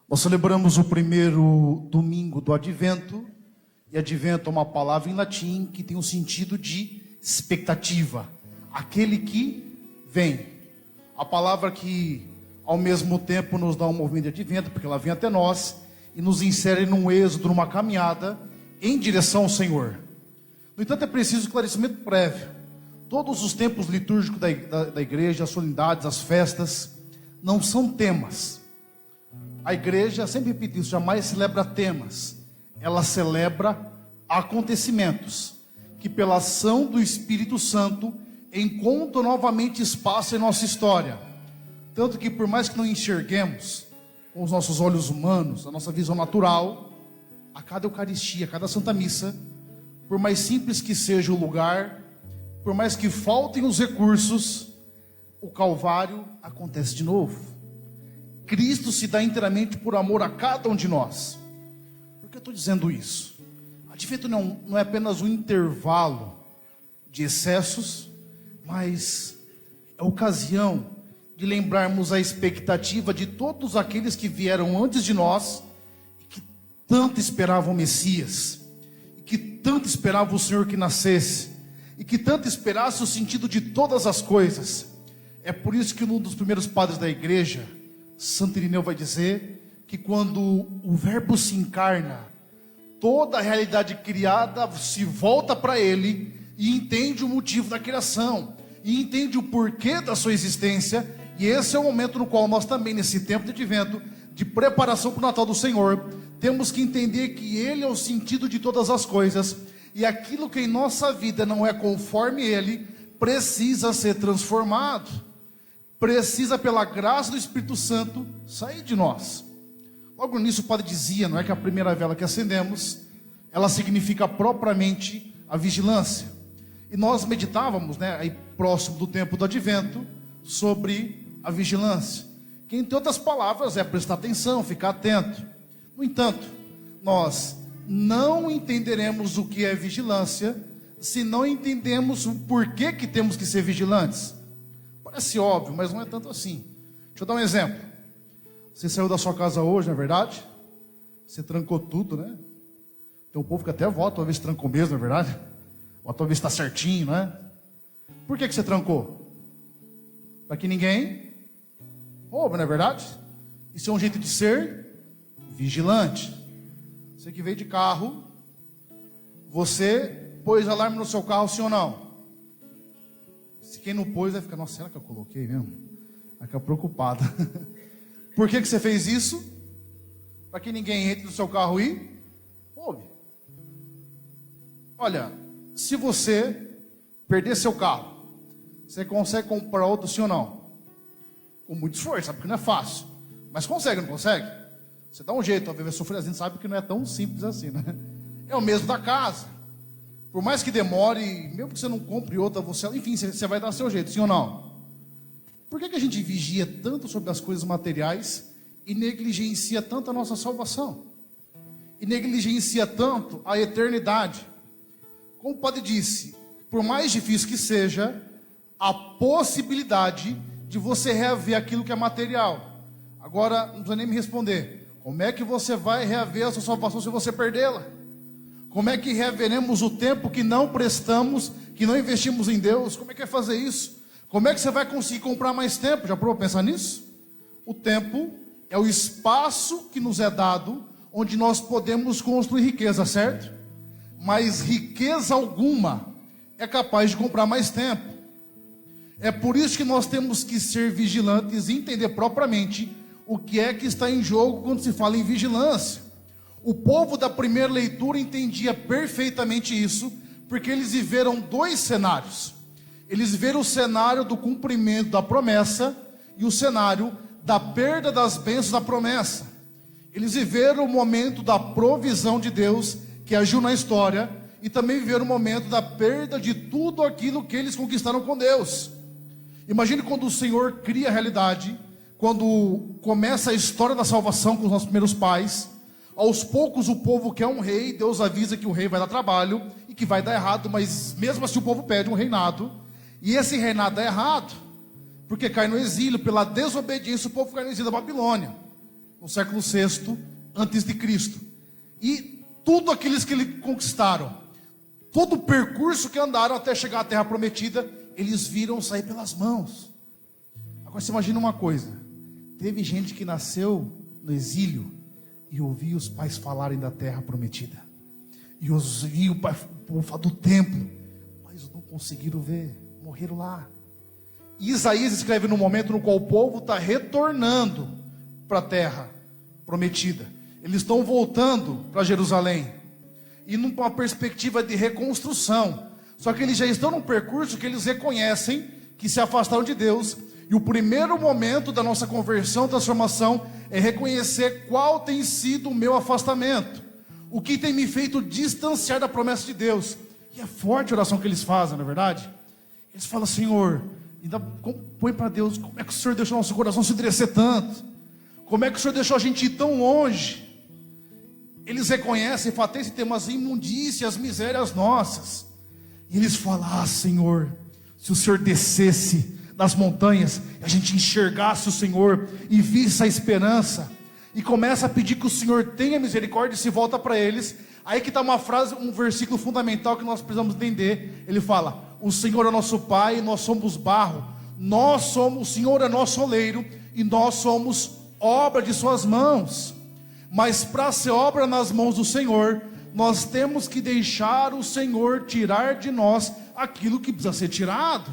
Nós celebramos o primeiro domingo do Advento, e Advento é uma palavra em latim que tem o sentido de expectativa, aquele que vem. A palavra que ao mesmo tempo nos dá um movimento de Advento, porque ela vem até nós e nos insere num êxodo, numa caminhada em direção ao Senhor. No entanto, é preciso esclarecimento prévio. Todos os tempos litúrgicos da igreja, as solenidades, as festas, não são temas. A igreja, sempre repito isso, jamais celebra temas. Ela celebra acontecimentos que pela ação do Espírito Santo encontram novamente espaço em nossa história. Tanto que por mais que não enxerguemos com os nossos olhos humanos, a nossa visão natural, a cada Eucaristia, a cada Santa Missa, por mais simples que seja o lugar, por mais que faltem os recursos, o Calvário acontece de novo. Cristo se dá inteiramente por amor a cada um de nós. Por que eu estou dizendo isso? Advento não é apenas um intervalo de excessos, mas é a ocasião de lembrarmos a expectativa de todos aqueles que vieram antes de nós e que tanto esperavam o Messias, e que tanto esperavam o Senhor que nascesse, e que tanto esperasse o sentido de todas as coisas. É por isso que um dos primeiros padres da igreja, Santo Irineu, vai dizer que quando o Verbo se encarna, toda a realidade criada se volta para ele e entende o motivo da criação, e entende o porquê da sua existência. E esse é o momento no qual nós também, nesse tempo de Advento, de preparação para o Natal do Senhor, temos que entender que Ele é o sentido de todas as coisas, e aquilo que em nossa vida não é conforme Ele, precisa ser transformado, precisa pela graça do Espírito Santo sair de nós. Logo nisso o padre dizia, não é, que a primeira vela que acendemos, ela significa propriamente a vigilância. E nós meditávamos, aí próximo do tempo do Advento, sobre a vigilância, que entre outras palavras é prestar atenção, ficar atento. No entanto, nós não entenderemos o que é vigilância se não entendemos o porquê que temos que ser vigilantes. Parece óbvio, mas não é tanto assim. Deixa eu dar um exemplo. Você saiu da sua casa hoje, não é verdade? Você trancou tudo, né? Tem um povo que até vota uma vez trancou mesmo, não é verdade? Vota uma vez está certinho, né? Por que você trancou? Para que ninguém roube, não é verdade? Isso é um jeito de ser vigilante. Você que veio de carro, você pôs alarme no seu carro, sim ou não? Se quem não pôs vai ficar, nossa, será que eu coloquei mesmo? Vai ficar preocupado. Por que você fez isso? Para que ninguém entre no seu carro e roube. Olha, se você perder seu carro, você consegue comprar outro, sim ou não? Com muito esforço, sabe que não é fácil, mas consegue, não consegue? Você dá um jeito, a viver sofrer, a gente sabe que não é tão simples assim, né? É o mesmo da casa. Por mais que demore, mesmo que você não compre outra, enfim, você vai dar seu jeito, sim ou não? Por que a gente vigia tanto sobre as coisas materiais e negligencia tanto a nossa salvação? E negligencia tanto a eternidade? Como o padre disse, por mais difícil que seja, a possibilidade de você reaver aquilo que é material. Agora, não precisa nem me responder. Como é que você vai reaver a sua salvação se você perdê-la? Como é que reaveremos o tempo que não prestamos, que não investimos em Deus? Como é que é fazer isso? Como é que você vai conseguir comprar mais tempo? Já parou para pensar nisso? O tempo é o espaço que nos é dado, onde nós podemos construir riqueza, certo? Mas riqueza alguma é capaz de comprar mais tempo. É por isso que nós temos que ser vigilantes e entender propriamente o que é que está em jogo quando se fala em vigilância. O povo da primeira leitura entendia perfeitamente isso, porque eles viveram dois cenários. Eles viveram o cenário do cumprimento da promessa e o cenário da perda das bênçãos da promessa. Eles viveram o momento da provisão de Deus que agiu na história, e também viveram o momento da perda de tudo aquilo que eles conquistaram com Deus. Imagine quando o Senhor cria a realidade, quando começa a história da salvação com os nossos primeiros pais. Aos poucos o povo quer um rei, Deus avisa que o rei vai dar trabalho e que vai dar errado, mas mesmo assim o povo pede um reinado, e esse reinado dá errado, porque cai no exílio, pela desobediência o povo cai no exílio da Babilônia. no século VI antes de Cristo. E tudo aqueles que eles conquistaram, todo o percurso que andaram até chegar à terra prometida, eles viram sair pelas mãos. Agora você imagina uma coisa: teve gente que nasceu no exílio e ouvia os pais falarem da terra prometida, e ouvia o povo falar do templo, mas não conseguiram ver, morreram lá. E Isaías escreve no momento no qual o povo está retornando para a terra prometida. Eles estão voltando para Jerusalém, e numa perspectiva de reconstrução. Só que eles já estão num percurso que eles reconhecem que se afastaram de Deus. E o primeiro momento da nossa conversão, transformação, é reconhecer qual tem sido o meu afastamento, o que tem me feito distanciar da promessa de Deus. E é forte a oração que eles fazem, não é verdade? Eles falam: Senhor, ainda põe para Deus, como é que o Senhor deixou nosso coração se endurecer tanto? Como é que o Senhor deixou a gente ir tão longe? Eles reconhecem, falam: tem umas imundícias, misérias nossas. E eles falam: ah, Senhor, se o Senhor descesse das montanhas, a gente enxergasse o Senhor e visse a esperança. E começa a pedir que o Senhor tenha misericórdia, e se volta para eles. Aí que está uma frase, um versículo fundamental que nós precisamos entender. Ele fala: o Senhor é nosso Pai, nós somos barro, o Senhor é nosso oleiro, e nós somos obra de suas mãos. Mas para ser obra nas mãos do Senhor, nós temos que deixar o Senhor tirar de nós aquilo que precisa ser tirado,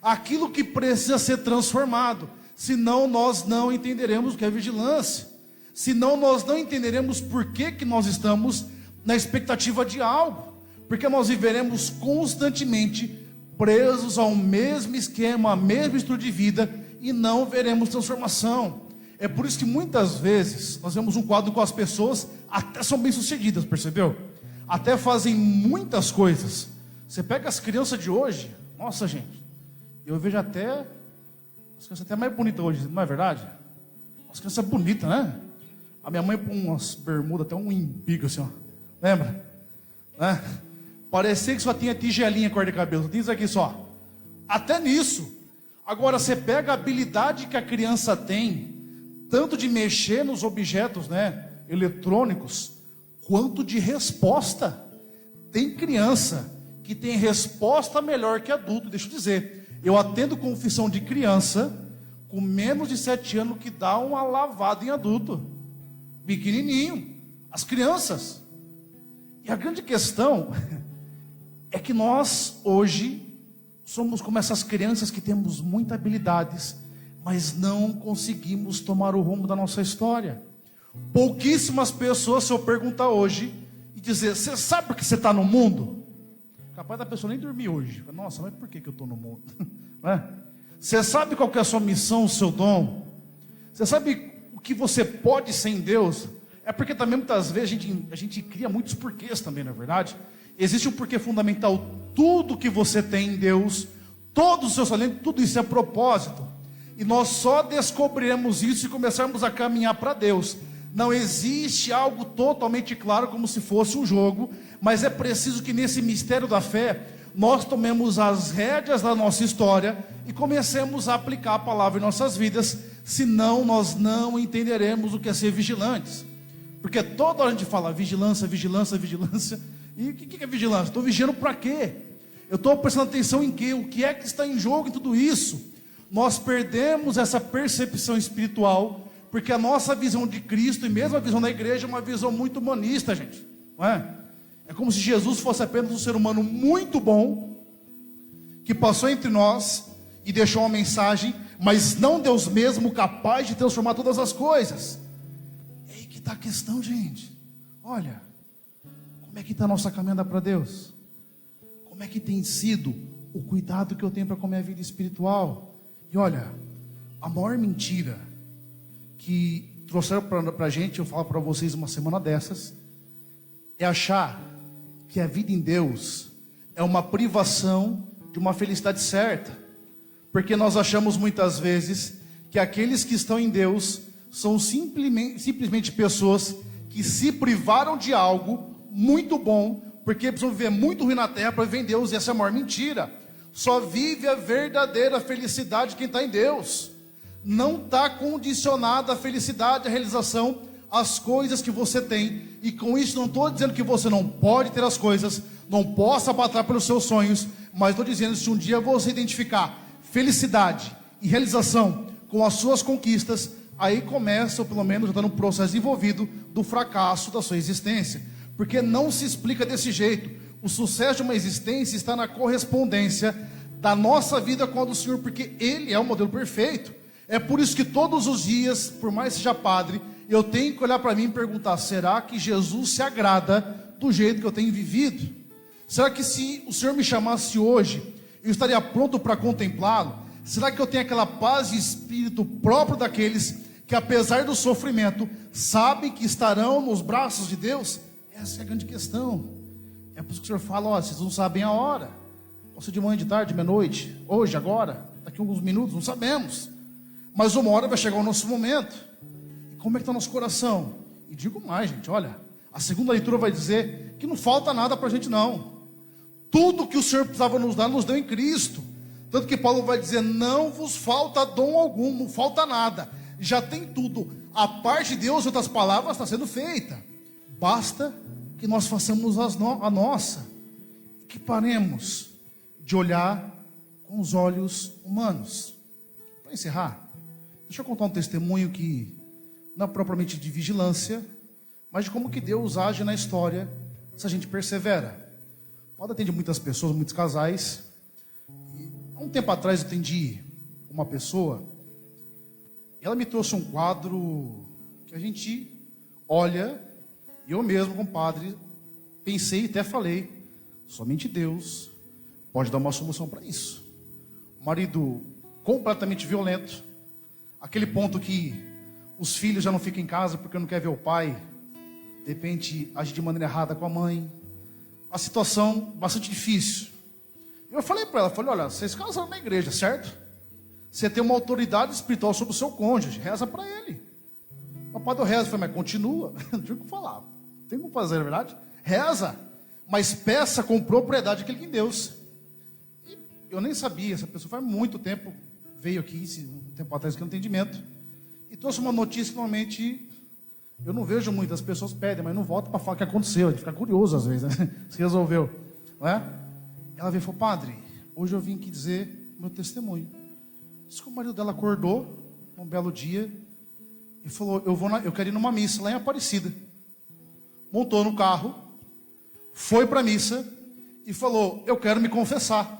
aquilo que precisa ser transformado. Senão nós não entenderemos o que é vigilância, senão nós não entenderemos por que nós estamos na expectativa de algo, porque nós viveremos constantemente presos ao mesmo esquema, à mesma estrutura de vida, e não veremos transformação. É por isso que muitas vezes nós vemos um quadro com as pessoas até são bem-sucedidas, percebeu? Até fazem muitas coisas. Você pega as crianças de hoje, nossa gente, eu vejo até as crianças até mais bonitas hoje, não é verdade? As crianças bonitas, né? A minha mãe põe umas bermudas, até um embigo assim, ó. Lembra? Né? Parecia que só tinha tigelinha cor de cabelo, só tinha isso aqui só. Até nisso. Agora você pega a habilidade que a criança tem, tanto de mexer nos objetos, né, eletrônicos, quanto de resposta. Tem criança que tem resposta melhor que adulto. Deixa eu dizer, eu atendo confissão de criança com menos de 7 anos que dá uma lavada em adulto, pequenininho, as crianças. E a grande questão é que nós hoje somos como essas crianças que temos muitas habilidades, mas não conseguimos tomar o rumo da nossa história. Pouquíssimas pessoas, se eu perguntar hoje e dizer: você sabe por que você está no mundo? Capaz da pessoa nem dormir hoje. Nossa, mas por que eu estou no mundo? Não é? Você sabe qual que é a sua missão, o seu dom? Você sabe o que você pode ser em Deus? É porque também muitas vezes a gente cria muitos porquês também, não é verdade? Existe um porquê fundamental. Tudo que você tem em Deus, todo o seu talento, tudo isso é propósito. E nós só descobriremos isso se começarmos a caminhar para Deus. Não existe algo totalmente claro como se fosse um jogo, mas é preciso que nesse mistério da fé nós tomemos as rédeas da nossa história e comecemos a aplicar a palavra em nossas vidas. Senão nós não entenderemos o que é ser vigilantes. Porque toda hora a gente fala vigilância, vigilância, vigilância. E o que é vigilância? Estou vigiando para quê? Eu estou prestando atenção em quê? O que é que está em jogo em tudo isso? Nós perdemos essa percepção espiritual, porque a nossa visão de Cristo e mesmo a visão da igreja é uma visão muito humanista, gente. Não é? É como se Jesus fosse apenas um ser humano muito bom, que passou entre nós e deixou uma mensagem, mas não Deus mesmo capaz de transformar todas as coisas. É aí que está a questão, gente. Olha, como é que está a nossa caminhada para Deus? Como é que tem sido o cuidado que eu tenho para com a minha vida espiritual? E olha, a maior mentira que trouxeram para a gente, eu falo para vocês uma semana dessas, é achar que a vida em Deus é uma privação de uma felicidade certa. Porque nós achamos muitas vezes que aqueles que estão em Deus são simplesmente pessoas que se privaram de algo muito bom, porque precisam viver muito ruim na terra para viver em Deus. E essa é a maior mentira. Só vive a verdadeira felicidade quem está em Deus. não está condicionada a felicidade, a realização, às coisas que você tem. E com isso não estou dizendo que você não pode ter as coisas, não possa batalhar pelos seus sonhos, mas estou dizendo, se um dia você identificar felicidade e realização com as suas conquistas, aí começa, ou pelo menos já está no processo envolvido, do fracasso da sua existência. Porque não se explica desse jeito. O sucesso de uma existência está na correspondência da nossa vida com a do Senhor, porque Ele é o modelo perfeito. É por isso que todos os dias, por mais que seja padre, eu tenho que olhar para mim e perguntar: será que Jesus se agrada do jeito que eu tenho vivido? Será que se o Senhor me chamasse hoje, eu estaria pronto para contemplá-lo? Será que eu tenho aquela paz de espírito próprio daqueles que, apesar do sofrimento, sabem que estarão nos braços de Deus? Essa é a grande questão. É por isso que o Senhor fala: ó, vocês não sabem a hora. Pode ser de manhã, de tarde, de meia-noite, hoje, agora, daqui a alguns minutos, não sabemos. Mas uma hora vai chegar o nosso momento. E como é que está o nosso coração? E digo mais, gente, olha, a segunda leitura vai dizer que não falta nada para a gente, não. Tudo que o Senhor precisava nos dar, nos deu em Cristo. Tanto que Paulo vai dizer: não vos falta dom algum, não falta nada, já tem tudo. A parte de Deus, em outras palavras, está sendo feita. Basta que nós façamos a nossa, que paremos de olhar com os olhos humanos. Para encerrar, deixa eu contar um testemunho que não é propriamente de vigilância, mas de como que Deus age na história se a gente persevera. Pode atender muitas pessoas, muitos casais. E, há um tempo atrás eu atendi uma pessoa, e ela me trouxe um quadro que a gente olha, e eu mesmo, compadre, pensei e até falei: somente Deus pode dar uma solução para isso. O marido completamente violento, aquele ponto que os filhos já não ficam em casa porque não quer ver o pai, de repente age de maneira errada com a mãe, a situação bastante difícil. Eu falei para ela, falei: olha, vocês casaram na igreja, certo? Você tem uma autoridade espiritual sobre o seu cônjuge, reza para ele. O padre reza, eu falei: mas continua, não tinha o que falar, tem como fazer, na verdade? Reza, mas peça com propriedade aquele que em Deus. E eu nem sabia, essa pessoa faz muito tempo, veio aqui, um tempo atrás, aqui no atendimento, e trouxe uma notícia que normalmente eu não vejo muitas pessoas pedem, mas não voltam para falar o que aconteceu. A gente fica curioso às vezes, né? Se resolveu, não é? Ela veio e falou: padre, hoje eu vim aqui dizer meu testemunho. Diz que o marido dela acordou um belo dia e falou: eu quero ir numa missa lá em Aparecida. Montou no carro, foi para a missa e falou: eu quero me confessar.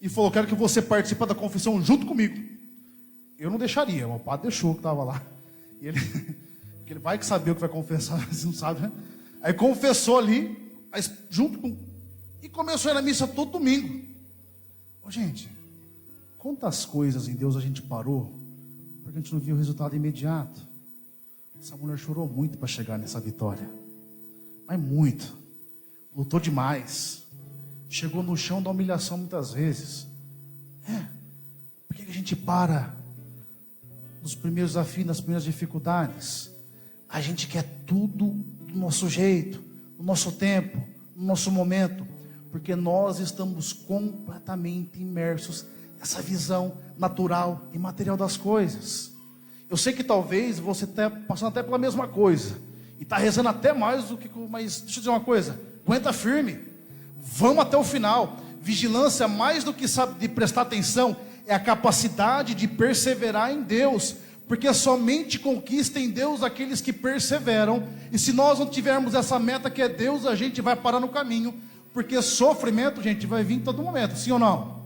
E falou: quero que você participe da confissão junto comigo. Eu não deixaria, o padre deixou que estava lá. E ele vai que sabia o que vai confessar, você não sabe, né? Aí confessou ali, junto com... E começou a ir na missa todo domingo. Ô, gente, quantas coisas em Deus a gente parou porque a gente não viu o resultado imediato. Essa mulher chorou muito para chegar nessa vitória, mas muito, lutou demais, chegou no chão da humilhação muitas vezes. Por que a gente para nos primeiros desafios, nas primeiras dificuldades? A gente quer tudo do nosso jeito, no nosso tempo, no nosso momento, porque nós estamos completamente imersos nessa visão natural e material das coisas. Eu sei que talvez você esteja passando até pela mesma coisa, e está rezando até mais do que... Mas deixa eu dizer uma coisa: aguenta firme, vamos até o final. Vigilância, mais do que sabe de prestar atenção, é a capacidade de perseverar em Deus, porque somente conquista em Deus aqueles que perseveram. E se nós não tivermos essa meta que é Deus, a gente vai parar no caminho, porque sofrimento, gente, vai vir em todo momento, sim ou não?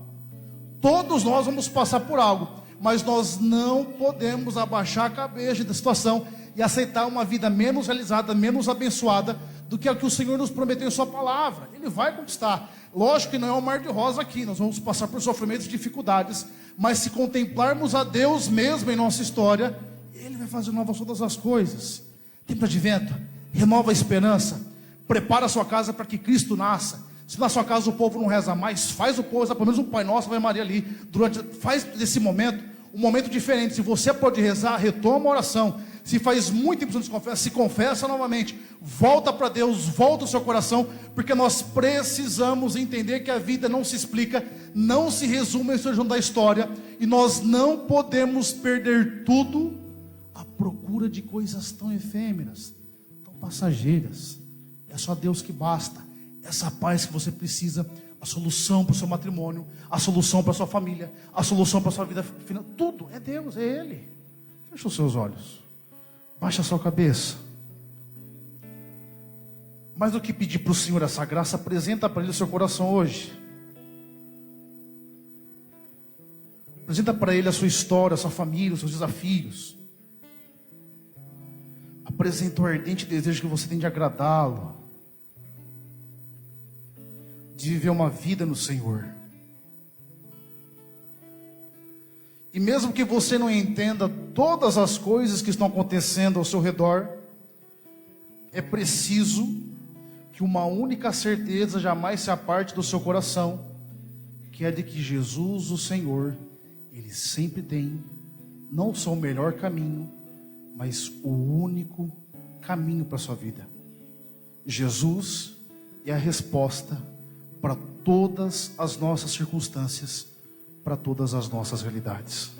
Todos nós vamos passar por algo, mas nós não podemos abaixar a cabeça da situação e aceitar uma vida menos realizada, menos abençoada do que a que o Senhor nos prometeu em sua palavra. Ele vai conquistar. Lógico que não é um mar de rosa aqui, nós vamos passar por sofrimentos e dificuldades, mas se contemplarmos a Deus mesmo em nossa história, Ele vai fazer novas todas as coisas. Tempo de advento, renova a esperança, prepara a sua casa para que Cristo nasça. Se na sua casa o povo não reza mais, faz o povo rezar pelo menos um Pai Nosso, Ave Maria ali, faz desse momento um momento diferente. Se você pode rezar, retoma a oração. Se faz muito tempo que você não se confessa, se confessa novamente. Volta para Deus, volta o seu coração, porque nós precisamos entender que a vida não se explica, não se resume ao conjunto da história, e nós não podemos perder tudo à procura de coisas tão efêmeras, tão passageiras. É só Deus que basta. Essa paz que você precisa, a solução para o seu matrimônio, a solução para a sua família, a solução para a sua vida final, tudo é Deus, é Ele. Fecha os seus olhos, baixa a sua cabeça. Mais do que pedir para o Senhor essa graça, apresenta para Ele o seu coração hoje. Apresenta para Ele a sua história, a sua família, os seus desafios. Apresenta o ardente desejo que você tem de agradá-lo, de viver uma vida no Senhor. E mesmo que você não entenda todas as coisas que estão acontecendo ao seu redor, é preciso que uma única certeza jamais se aparte do seu coração, que é de que Jesus, o Senhor, Ele sempre tem, não só o melhor caminho, mas o único caminho para a sua vida. Jesus é a resposta para todas as nossas circunstâncias, para todas as nossas realidades.